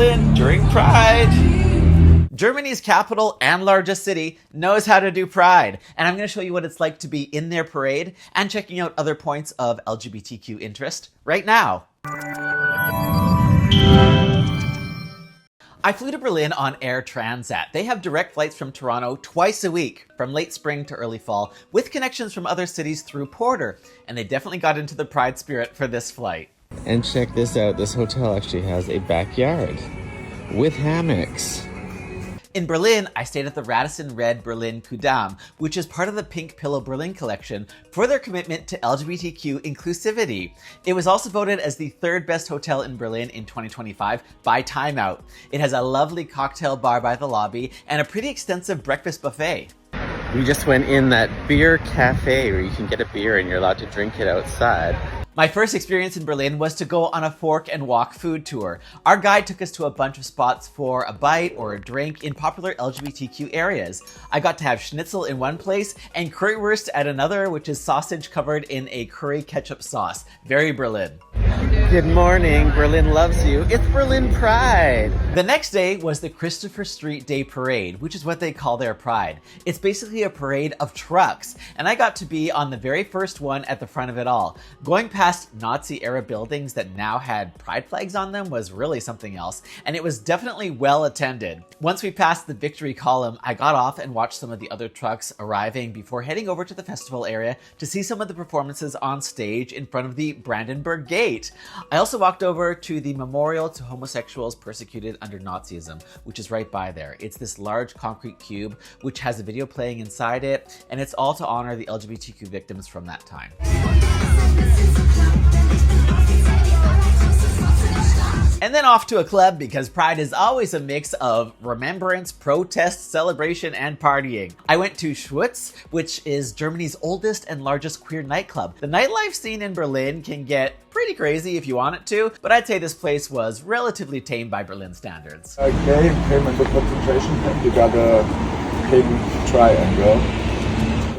Berlin during Pride. Germany's capital and largest city knows how to do Pride, and I'm going to show you what it's like to be in their parade and checking out other points of LGBTQ interest right now. I flew to Berlin on Air Transat. They have direct flights from Toronto twice a week, from late spring to early fall, with connections from other cities through Porter, and they definitely got into the Pride spirit for this flight. And check this out, this hotel actually has a backyard with hammocks. In Berlin, I stayed at the Radisson Red Berlin Kudamm, which is part of the Pink Pillow Berlin collection for their commitment to LGBTQ inclusivity. It was also voted as the third best hotel in Berlin in 2025 by Time Out. It has a lovely cocktail bar by the lobby and a pretty extensive breakfast buffet. We just went in that beer cafe where you can get a beer and you're allowed to drink it outside. My first experience in Berlin was to go on a fork and walk food tour. Our guide took us to a bunch of spots for a bite or a drink in popular LGBTQ areas. I got to have schnitzel in one place and currywurst at another, which is sausage covered in a curry ketchup sauce. Very Berlin. Good morning, Berlin loves you. It's Berlin Pride. The next day was the Christopher Street Day Parade, which is what they call their Pride. It's basically a parade of trucks, and I got to be on the very first one at the front of it all. Going past Nazi-era buildings that now had pride flags on them was really something else, and it was definitely well attended. Once we passed the Victory Column, I got off and watched some of the other trucks arriving before heading over to the festival area to see some of the performances on stage in front of the Brandenburg Gate. I also walked over to the memorial to homosexuals persecuted under Nazism, which is right by there. It's this large concrete cube which has a video playing inside it, and it's all to honor the LGBTQ victims from that time. And then off to a club, because Pride is always a mix of remembrance, protest, celebration, and partying. I went to Schwuz, which is Germany's oldest and largest queer nightclub. The nightlife scene in Berlin can get pretty crazy if you want it to, but I'd say this place was relatively tame by Berlin standards. Gay came in the concentration camp, you got a pink triangle.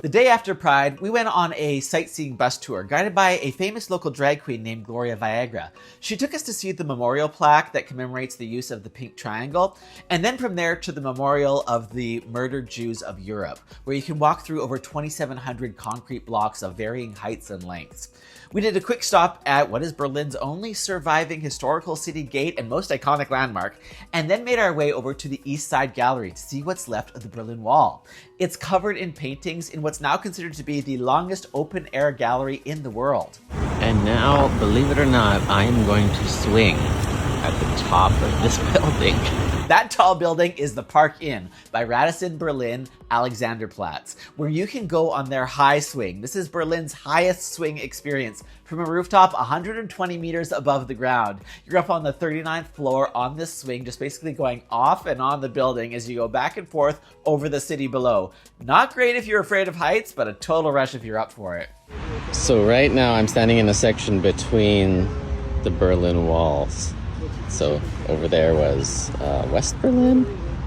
The day after Pride, we went on a sightseeing bus tour guided by a famous local drag queen named Gloria Viagra. She took us to see the memorial plaque that commemorates the use of the pink triangle, and then from there to the memorial of the murdered Jews of Europe, where you can walk through over 2,700 concrete blocks of varying heights and lengths. We did a quick stop at what is Berlin's only surviving historical city gate and most iconic landmark, and then made our way over to the East Side Gallery to see what's left of the Berlin Wall. It's covered in paintings in what's now considered to be the longest open-air gallery in the world. And now, believe it or not, I am going to swing at the top of this building. That tall building is the Park Inn by Radisson Berlin Alexanderplatz, where you can go on their high swing. This is Berlin's highest swing experience from a rooftop 120 meters above the ground. You're up on the 39th floor on this swing, just basically going off and on the building as you go back and forth over the city below. Not great if you're afraid of heights, but a total rush if you're up for it. So right now I'm standing in a section between the Berlin walls. So over there was West Berlin,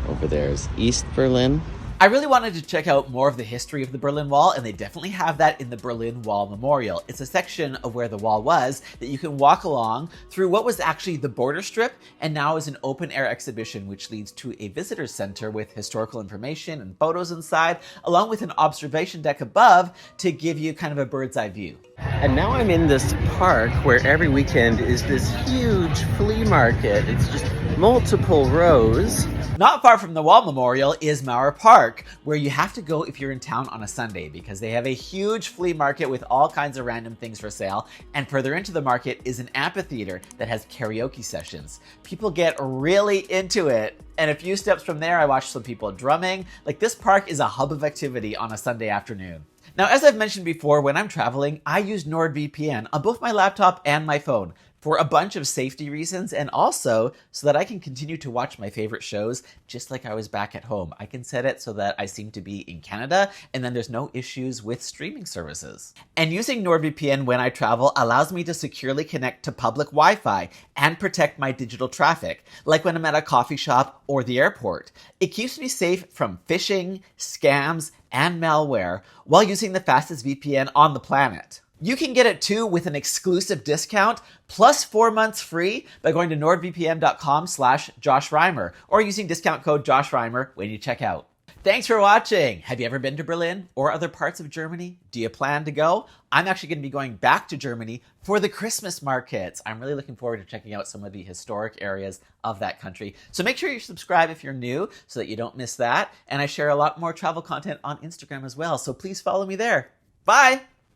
over there is East Berlin. I really wanted to check out more of the history of the Berlin Wall, and they definitely have that in the Berlin Wall Memorial. It's a section of where the wall was that you can walk along through what was actually the border strip, and now is an open-air exhibition which leads to a visitor center with historical information and photos inside, along with an observation deck above to give you kind of a bird's eye view. And now I'm in this park where every weekend is this huge flea market. It's just multiple rows. Not far from the Wall Memorial is Mauer Park, where you have to go if you're in town on a Sunday, because they have a huge flea market with all kinds of random things for sale. And further into the market is an amphitheater that has karaoke sessions. People get really into it. And a few steps from there, I watched some people drumming. Like, this park is a hub of activity on a Sunday afternoon. Now, as I've mentioned before, when I'm traveling, I use NordVPN on both my laptop and my phone for a bunch of safety reasons, and also so that I can continue to watch my favorite shows just like I was back at home. I can set it so that I seem to be in Canada, and then there's no issues with streaming services. And using NordVPN when I travel allows me to securely connect to public Wi-Fi and protect my digital traffic, like when I'm at a coffee shop or the airport. It keeps me safe from phishing, scams, and malware while using the fastest VPN on the planet. You can get it too with an exclusive discount plus 4 months free by going to nordvpn.com/Josh Reimer or using discount code Josh Reimer when you check out. Thanks for watching. Have you ever been to Berlin or other parts of Germany? Do you plan to go? I'm actually going to be going back to Germany for the Christmas markets. I'm really looking forward to checking out some of the historic areas of that country. So make sure you subscribe if you're new so that you don't miss that. And I share a lot more travel content on Instagram as well. So please follow me there. Bye.